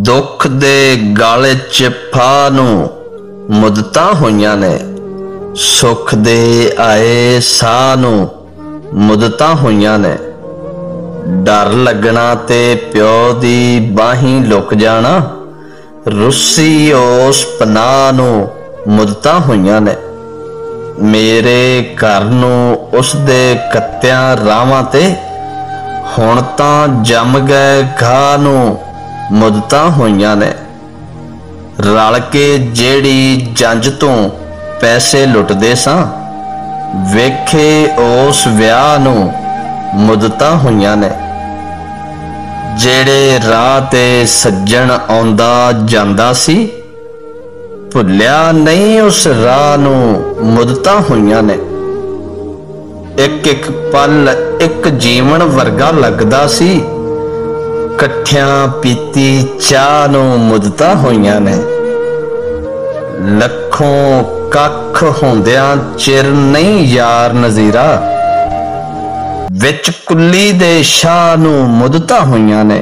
दुख दे गल च फा नूं मुद्दतां होईयां ने, सुख दे आए साह नूं मुद्दतां होईयां ने। डर लगना ते प्यो दी बाहीं लुक जाना, रुस्सी उस पनाह नूं मुद्दतां होईयां ने। मेरे घर नूं उस दे कत्तियां रावां ते, हुण तां जम गए घाह नूं मुद्दतां होईयां ने। रल के जेड़ी जंज तों पैसे लुटदे सां, वेखे उस विआह नूं मुद्दतां होईयां ने। जेड़े राह ते सज्जण आउंदा जांदा सी, भुलिया नहीं उस राह नूं मुद्दतां होईयां ने। एक एक पल एक जीवन वर्गा लगदा सी, कट्ठियां पीती चाह नूं मुद्दतां होईयां ने। लखों कख होंदियां चिर नहीं यार नज़ीरा, विच कुल्ली दे शाह नूं मुद्दतां होईयां ने।